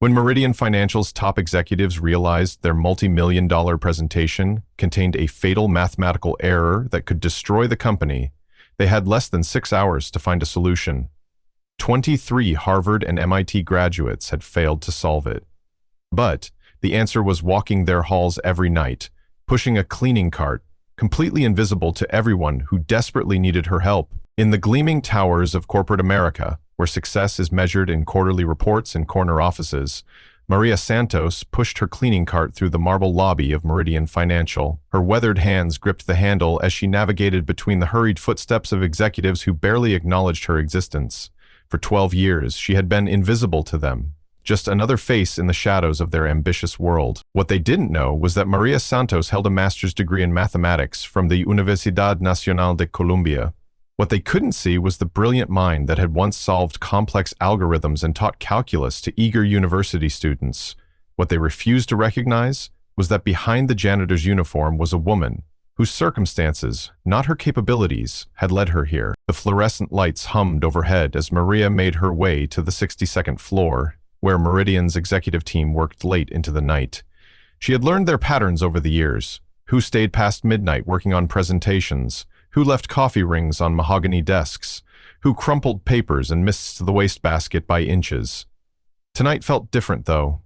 When Meridian Financial's top executives realized their multi-million-dollar presentation contained a fatal mathematical error that could destroy the company, they had less than 6 hours to find a solution. 23 Harvard and MIT graduates had failed to solve it. But the answer was walking their halls every night, pushing a cleaning cart, completely invisible to everyone who desperately needed her help. In the gleaming towers of corporate America, where success is measured in quarterly reports and corner offices, Maria Santos pushed her cleaning cart through the marble lobby of Meridian Financial. Her weathered hands gripped the handle as she navigated between the hurried footsteps of executives who barely acknowledged her existence. For 12 years, she had been invisible to them, just another face in the shadows of their ambitious world. What they didn't know was that Maria Santos held a master's degree in mathematics from the Universidad Nacional de Colombia. What they couldn't see was the brilliant mind that had once solved complex algorithms and taught calculus to eager university students. What they refused to recognize was that behind the janitor's uniform was a woman whose circumstances, not her capabilities, had led her here. The fluorescent lights hummed overhead as Maria made her way to the 62nd floor, where Meridian's executive team worked late into the night. She had learned their patterns over the years: who stayed past midnight working on presentations, who left coffee rings on mahogany desks, who crumpled papers and missed the wastebasket by inches. Tonight felt different, though.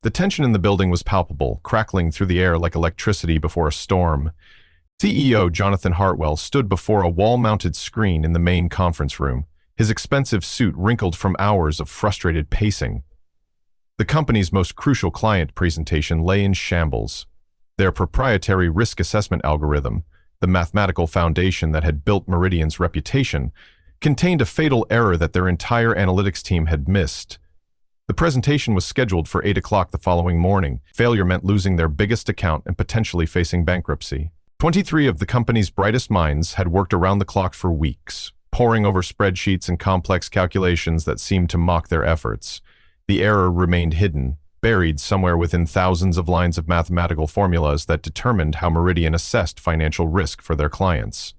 The tension in the building was palpable, crackling through the air like electricity before a storm. CEO Jonathan Hartwell stood before a wall-mounted screen in the main conference room, his expensive suit wrinkled from hours of frustrated pacing. The company's most crucial client presentation lay in shambles. Their proprietary risk assessment algorithm, the mathematical foundation that had built Meridian's reputation, contained a fatal error that their entire analytics team had missed. The presentation was scheduled for 8 o'clock the following morning. Failure meant losing their biggest account and potentially facing bankruptcy. 23 of the company's brightest minds had worked around the clock for weeks, poring over spreadsheets and complex calculations that seemed to mock their efforts. The error remained hidden, buried somewhere within thousands of lines of mathematical formulas that determined how Meridian assessed financial risk for their clients.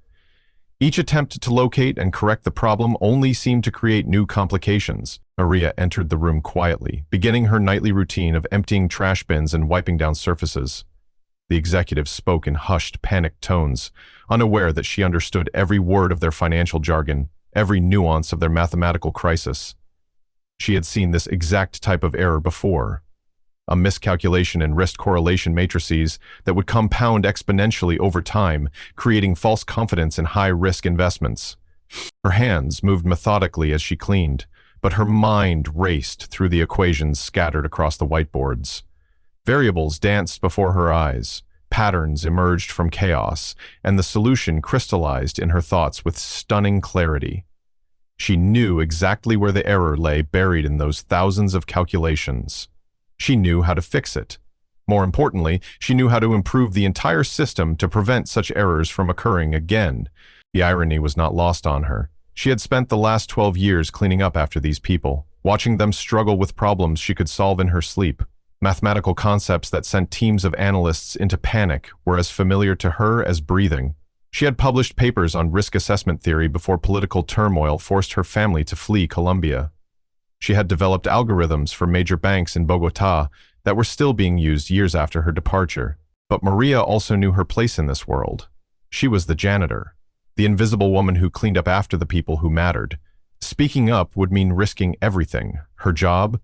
Each attempt to locate and correct the problem only seemed to create new complications. Maria entered the room quietly, beginning her nightly routine of emptying trash bins and wiping down surfaces. The executives spoke in hushed, panicked tones, unaware that she understood every word of their financial jargon, every nuance of their mathematical crisis. She had seen this exact type of error before. A miscalculation in risk correlation matrices that would compound exponentially over time, creating false confidence in high-risk investments. Her hands moved methodically as she cleaned, but her mind raced through the equations scattered across the whiteboards. Variables danced before her eyes, patterns emerged from chaos, and the solution crystallized in her thoughts with stunning clarity. She knew exactly where the error lay buried in those thousands of calculations. She knew how to fix it. More importantly, she knew how to improve the entire system to prevent such errors from occurring again. The irony was not lost on her. She had spent the last 12 years cleaning up after these people, watching them struggle with problems she could solve in her sleep. Mathematical concepts that sent teams of analysts into panic were as familiar to her as breathing. She had published papers on risk assessment theory before political turmoil forced her family to flee Colombia. She had developed algorithms for major banks in Bogotá that were still being used years after her departure. But Maria also knew her place in this world. She was the janitor, the invisible woman who cleaned up after the people who mattered. Speaking up would mean risking everything: her job,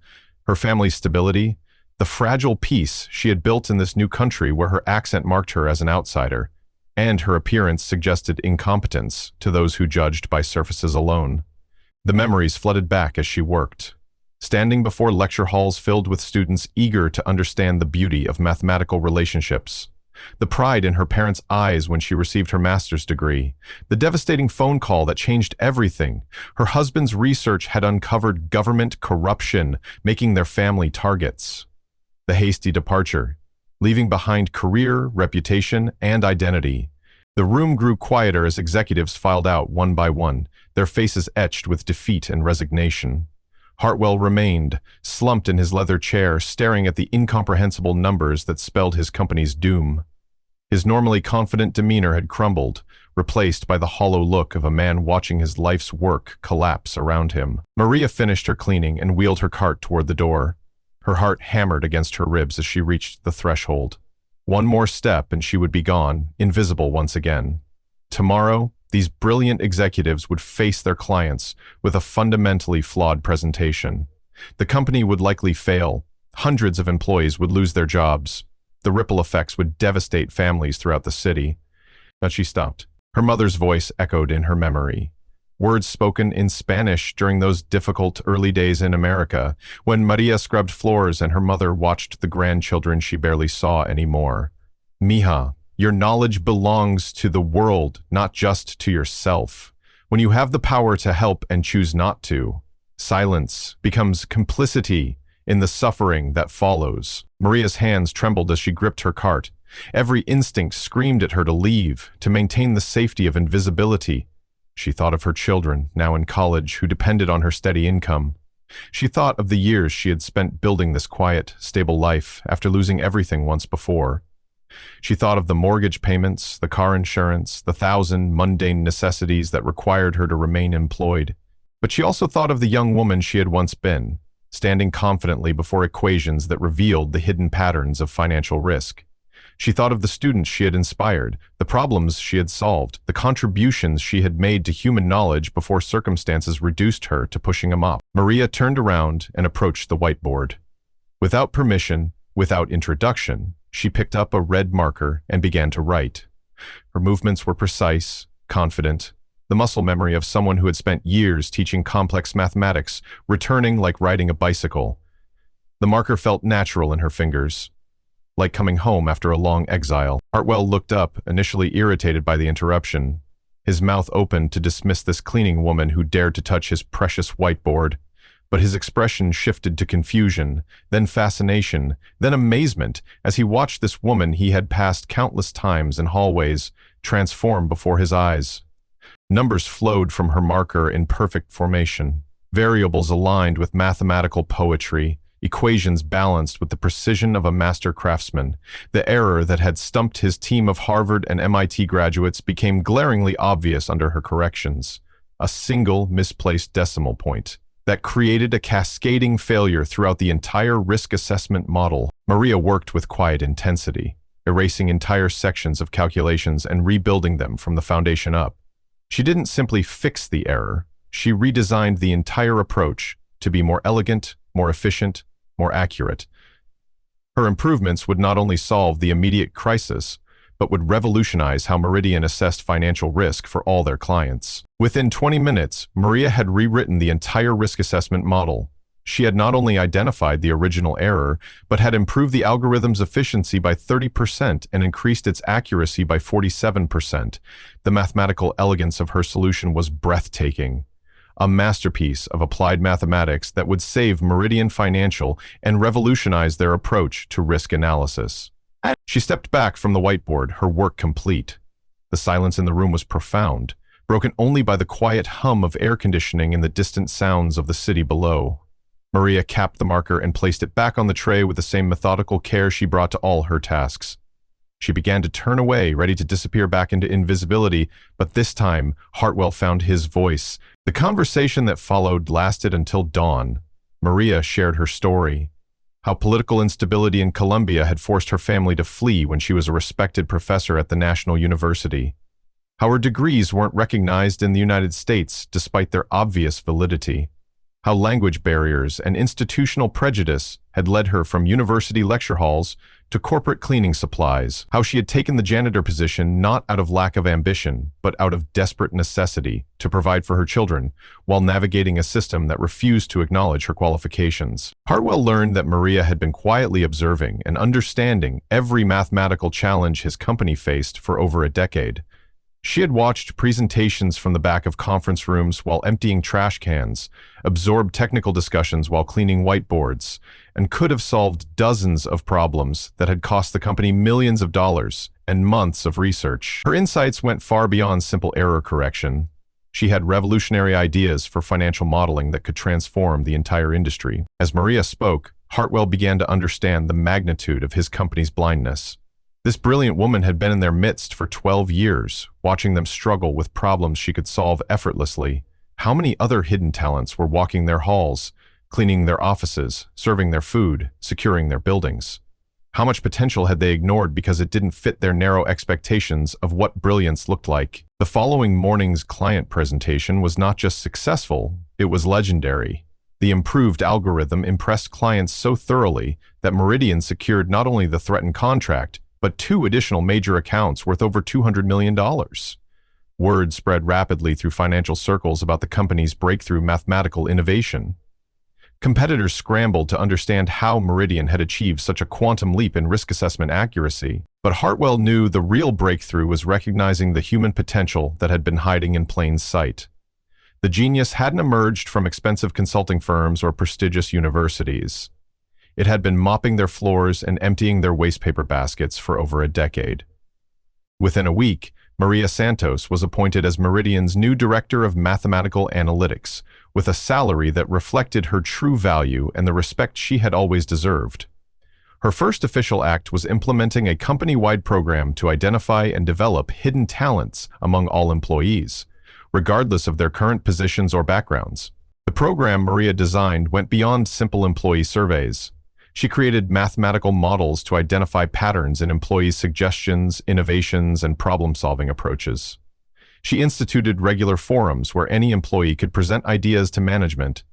her family's stability, the fragile peace she had built in this new country where her accent marked her as an outsider, and her appearance suggested incompetence to those who judged by surfaces alone. The memories flooded back as she worked, standing before lecture halls filled with students eager to understand the beauty of mathematical relationships, the pride in her parents' eyes when she received her master's degree, the devastating phone call that changed everything. Her husband's research had uncovered government corruption, making their family targets. The hasty departure, leaving behind career, reputation, and identity. The room grew quieter as executives filed out one by one, their faces etched with defeat and resignation. Hartwell remained, slumped in his leather chair, staring at the incomprehensible numbers that spelled his company's doom. His normally confident demeanor had crumbled, replaced by the hollow look of a man watching his life's work collapse around him. Maria finished her cleaning and wheeled her cart toward the door. Her heart hammered against her ribs as she reached the threshold. One more step and she would be gone, invisible once again. Tomorrow, these brilliant executives would face their clients with a fundamentally flawed presentation. The company would likely fail. Hundreds of employees would lose their jobs. The ripple effects would devastate families throughout the city. But she stopped. Her mother's voice echoed in her memory. Words spoken in Spanish during those difficult early days in America, when Maria scrubbed floors and her mother watched the grandchildren she barely saw anymore. Mija, your knowledge belongs to the world, not just to yourself. When you have the power to help and choose not to, silence becomes complicity in the suffering that follows. Maria's hands trembled as she gripped her cart. Every instinct screamed at her to leave, to maintain the safety of invisibility. She thought of her children, now in college, who depended on her steady income. She thought of the years she had spent building this quiet, stable life after losing everything once before. She thought of the mortgage payments, the car insurance, the 1,000 mundane necessities that required her to remain employed. But she also thought of the young woman she had once been, standing confidently before equations that revealed the hidden patterns of financial risk. She thought of the students she had inspired, the problems she had solved, the contributions she had made to human knowledge before circumstances reduced her to pushing a mop. Maria turned around and approached the whiteboard. Without permission, without introduction, she picked up a red marker and began to write. Her movements were precise, confident, the muscle memory of someone who had spent years teaching complex mathematics, returning like riding a bicycle. The marker felt natural in her fingers, like coming home after a long exile. Hartwell looked up, initially irritated by the interruption. His mouth opened to dismiss this cleaning woman who dared to touch his precious whiteboard. But his expression shifted to confusion, then fascination, then amazement as he watched this woman he had passed countless times in hallways transform before his eyes. Numbers flowed from her marker in perfect formation, variables aligned with mathematical poetry, equations balanced with the precision of a master craftsman. The error that had stumped his team of Harvard and MIT graduates became glaringly obvious under her corrections. A single misplaced decimal point that created a cascading failure throughout the entire risk assessment model. Maria worked with quiet intensity, erasing entire sections of calculations and rebuilding them from the foundation up. She didn't simply fix the error, she redesigned the entire approach to be more elegant, more efficient, more accurate. Her improvements would not only solve the immediate crisis, but would revolutionize how Meridian assessed financial risk for all their clients. Within 20 minutes, Maria had rewritten the entire risk assessment model. She had not only identified the original error, but had improved the algorithm's efficiency by 30% and increased its accuracy by 47%. The mathematical elegance of her solution was breathtaking. A masterpiece of applied mathematics that would save Meridian Financial and revolutionize their approach to risk analysis. She stepped back from the whiteboard, her work complete. The silence in the room was profound, broken only by the quiet hum of air conditioning and the distant sounds of the city below. Maria capped the marker and placed it back on the tray with the same methodical care she brought to all her tasks. She began to turn away, ready to disappear back into invisibility, but this time, Hartwell found his voice. The conversation that followed lasted until dawn. Maria shared her story. How political instability in Colombia had forced her family to flee when she was a respected professor at the National University. How her degrees weren't recognized in the United States despite their obvious validity. How language barriers and institutional prejudice had led her from university lecture halls to corporate cleaning supplies. How she had taken the janitor position not out of lack of ambition, but out of desperate necessity to provide for her children, while navigating a system that refused to acknowledge her qualifications. Hartwell learned that Maria had been quietly observing and understanding every mathematical challenge his company faced for over a decade. She had watched presentations from the back of conference rooms while emptying trash cans, absorbed technical discussions while cleaning whiteboards, and could have solved dozens of problems that had cost the company millions of dollars and months of research. Her insights went far beyond simple error correction. She had revolutionary ideas for financial modeling that could transform the entire industry. As Maria spoke, Hartwell began to understand the magnitude of his company's blindness. This brilliant woman had been in their midst for 12 years, watching them struggle with problems she could solve effortlessly. How many other hidden talents were walking their halls, cleaning their offices, serving their food, securing their buildings. How much potential had they ignored because it didn't fit their narrow expectations of what brilliance looked like? The following morning's client presentation was not just successful, it was legendary. The improved algorithm impressed clients so thoroughly that Meridian secured not only the threatened contract, but 2 additional major accounts worth over $200 million. Word spread rapidly through financial circles about the company's breakthrough mathematical innovation. Competitors scrambled to understand how Meridian had achieved such a quantum leap in risk assessment accuracy, but Hartwell knew the real breakthrough was recognizing the human potential that had been hiding in plain sight. The genius hadn't emerged from expensive consulting firms or prestigious universities. It had been mopping their floors and emptying their wastepaper baskets for over a decade. Within a week, Maria Santos was appointed as Meridian's new Director of Mathematical Analytics, with a salary that reflected her true value and the respect she had always deserved. Her first official act was implementing a company-wide program to identify and develop hidden talents among all employees, regardless of their current positions or backgrounds. The program Maria designed went beyond simple employee surveys. She created mathematical models to identify patterns in employees' suggestions, innovations, and problem-solving approaches. She instituted regular forums where any employee could present ideas to management.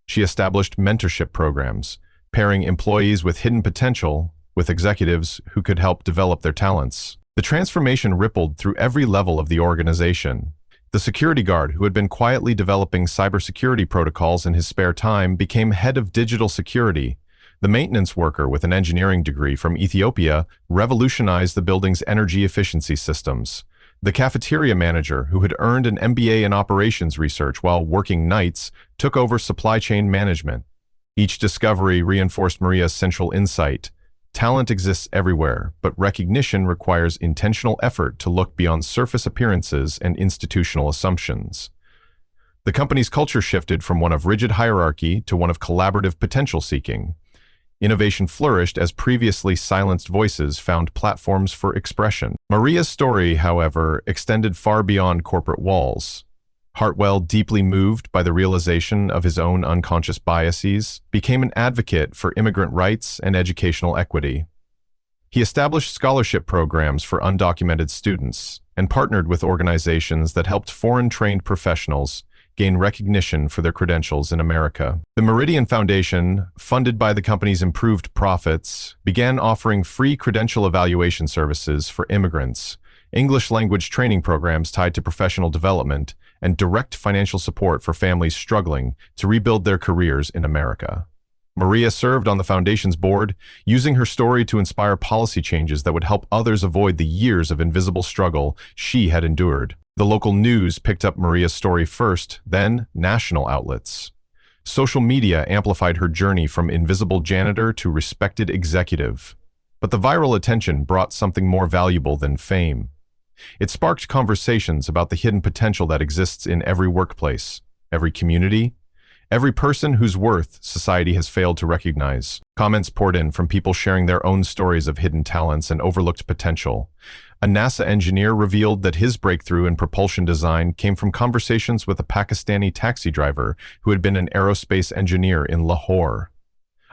She established mentorship programs, pairing employees with hidden potential with executives who could help develop their talents. The transformation rippled through every level of the organization. The security guard who had been quietly developing cybersecurity protocols in his spare time became head of digital security. The maintenance worker with an engineering degree from Ethiopia revolutionized the building's energy efficiency systems. The cafeteria manager, who had earned an MBA in operations research while working nights, took over supply chain management. Each discovery reinforced Maria's central insight. Talent exists everywhere, but recognition requires intentional effort to look beyond surface appearances and institutional assumptions. The company's culture shifted from one of rigid hierarchy to one of collaborative potential seeking. Innovation flourished as previously silenced voices found platforms for expression. Maria's story, however, extended far beyond corporate walls. Hartwell, deeply moved by the realization of his own unconscious biases, became an advocate for immigrant rights and educational equity. He established scholarship programs for undocumented students and partnered with organizations that helped foreign-trained professionals gain recognition for their credentials in America. The Meridian Foundation, funded by the company's improved profits, began offering free credential evaluation services for immigrants, English language training programs tied to professional development, and direct financial support for families struggling to rebuild their careers in America. Maria served on the foundation's board, using her story to inspire policy changes that would help others avoid the years of invisible struggle she had endured. The local news picked up Maria's story first, then national outlets. Social media amplified her journey from invisible janitor to respected executive. But the viral attention brought something more valuable than fame. It sparked conversations about the hidden potential that exists in every workplace, every community, every person whose worth society has failed to recognize. Comments poured in from people sharing their own stories of hidden talents and overlooked potential. A NASA engineer revealed that his breakthrough in propulsion design came from conversations with a Pakistani taxi driver who had been an aerospace engineer in Lahore.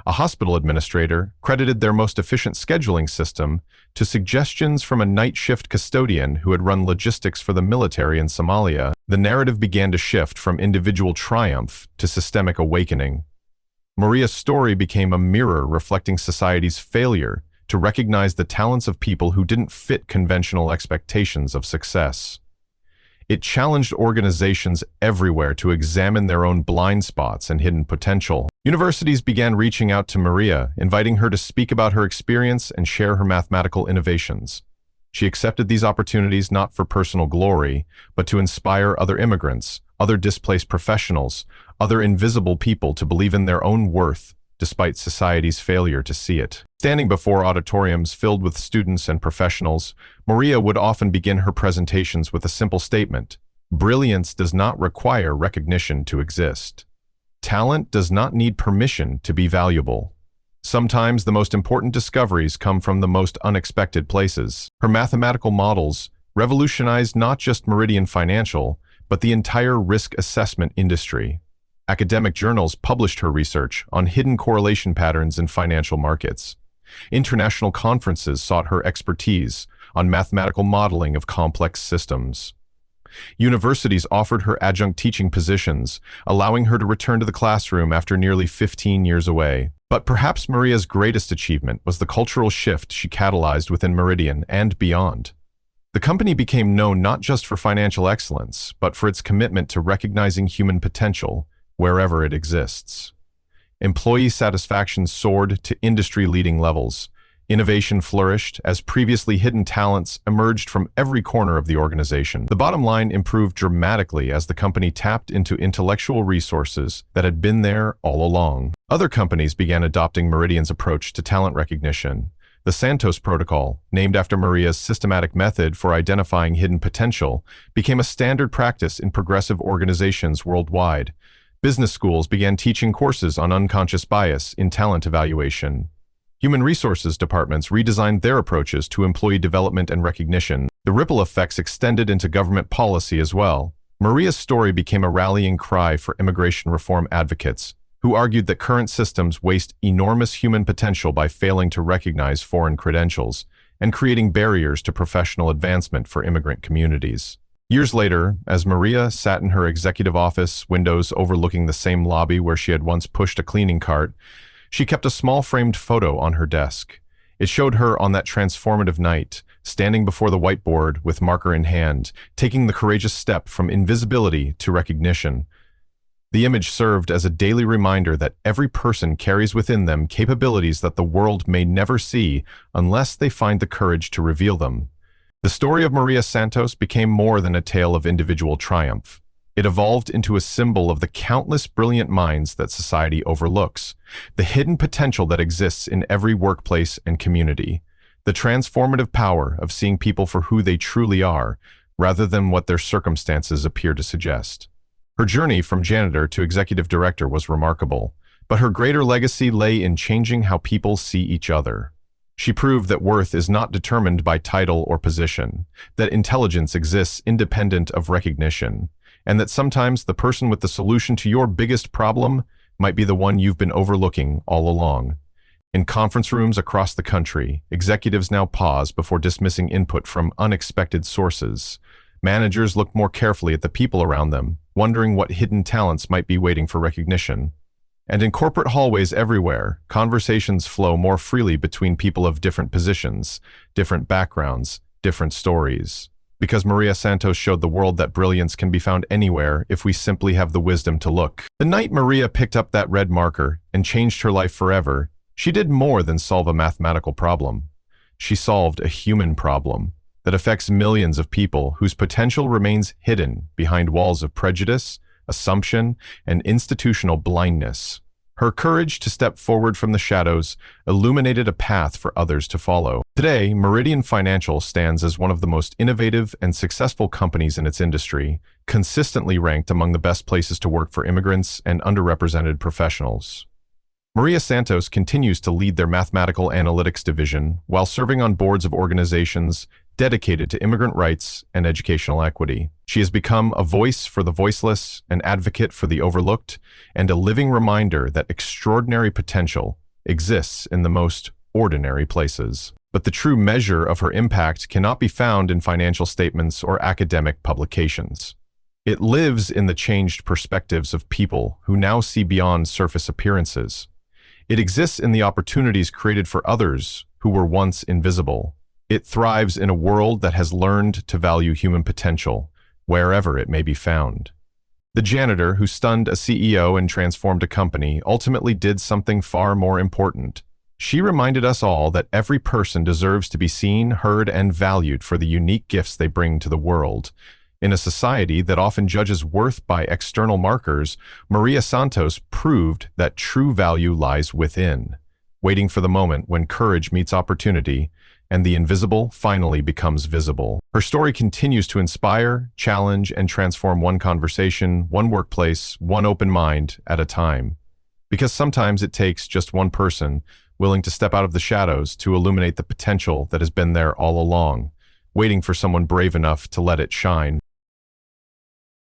A hospital administrator credited their most efficient scheduling system to suggestions from a night shift custodian who had run logistics for the military in Somalia. The narrative began to shift from individual triumph to systemic awakening. Maria's story became a mirror reflecting society's failure to recognize the talents of people who didn't fit conventional expectations of success. It challenged organizations everywhere to examine their own blind spots and hidden potential. Universities began reaching out to Maria, inviting her to speak about her experience and share her mathematical innovations. She accepted these opportunities not for personal glory, but to inspire other immigrants, other displaced professionals, other invisible people to believe in their own worth, despite society's failure to see it. Standing before auditoriums filled with students and professionals, Maria would often begin her presentations with a simple statement: "Brilliance does not require recognition to exist. Talent does not need permission to be valuable." Sometimes the most important discoveries come from the most unexpected places. Her mathematical models revolutionized not just Meridian Financial, but the entire risk assessment industry. Academic journals published her research on hidden correlation patterns in financial markets. International conferences sought her expertise on mathematical modeling of complex systems. Universities offered her adjunct teaching positions, allowing her to return to the classroom after nearly 15 years away. But perhaps Maria's greatest achievement was the cultural shift she catalyzed within Meridian and beyond. The company became known not just for financial excellence, but for its commitment to recognizing human potential wherever it exists. Employee satisfaction soared to industry-leading levels. Innovation flourished as previously hidden talents emerged from every corner of the organization. The bottom line improved dramatically as the company tapped into intellectual resources that had been there all along. Other companies began adopting Meridian's approach to talent recognition. The Santos Protocol, named after Maria's systematic method for identifying hidden potential, became a standard practice in progressive organizations worldwide. Business schools began teaching courses on unconscious bias in talent evaluation. Human resources departments redesigned their approaches to employee development and recognition. The ripple effects extended into government policy as well. Maria's story became a rallying cry for immigration reform advocates, who argued that current systems waste enormous human potential by failing to recognize foreign credentials and creating barriers to professional advancement for immigrant communities. Years later, as Maria sat in her executive office windows overlooking the same lobby where she had once pushed a cleaning cart, she kept a small framed photo on her desk. It showed her on that transformative night, standing before the whiteboard with marker in hand, taking the courageous step from invisibility to recognition. The image served as a daily reminder that every person carries within them capabilities that the world may never see unless they find the courage to reveal them. The story of Maria Santos became more than a tale of individual triumph. It evolved into a symbol of the countless brilliant minds that society overlooks, the hidden potential that exists in every workplace and community, the transformative power of seeing people for who they truly are, rather than what their circumstances appear to suggest. Her journey from janitor to executive director was remarkable, but her greater legacy lay in changing how people see each other. She proved that worth is not determined by title or position, that intelligence exists independent of recognition, and that sometimes the person with the solution to your biggest problem might be the one you've been overlooking all along. In conference rooms across the country, executives now pause before dismissing input from unexpected sources. Managers look more carefully at the people around them, wondering what hidden talents might be waiting for recognition. And in corporate hallways everywhere, conversations flow more freely between people of different positions, different backgrounds, different stories. Because Maria Santos showed the world that brilliance can be found anywhere if we simply have the wisdom to look. The night Maria picked up that red marker and changed her life forever, she did more than solve a mathematical problem. She solved a human problem that affects millions of people whose potential remains hidden behind walls of prejudice, assumption, and institutional blindness. Her courage to step forward from the shadows illuminated a path for others to follow. Today, Meridian Financial stands as one of the most innovative and successful companies in its industry, consistently ranked among the best places to work for immigrants and underrepresented professionals. Maria Santos continues to lead their mathematical analytics division while serving on boards of organizations dedicated to immigrant rights and educational equity. She has become a voice for the voiceless, an advocate for the overlooked, and a living reminder that extraordinary potential exists in the most ordinary places. But the true measure of her impact cannot be found in financial statements or academic publications. It lives in the changed perspectives of people who now see beyond surface appearances. It exists in the opportunities created for others who were once invisible. It thrives in a world that has learned to value human potential, wherever it may be found. The janitor who stunned a CEO and transformed a company ultimately did something far more important. She reminded us all that every person deserves to be seen, heard, and valued for the unique gifts they bring to the world. In a society that often judges worth by external markers, Maria Santos proved that true value lies within, waiting for the moment when courage meets opportunity and the invisible finally becomes visible. Her story continues to inspire, challenge, and transform one conversation, one workplace, one open mind at a time. Because sometimes it takes just one person willing to step out of the shadows to illuminate the potential that has been there all along, waiting for someone brave enough to let it shine.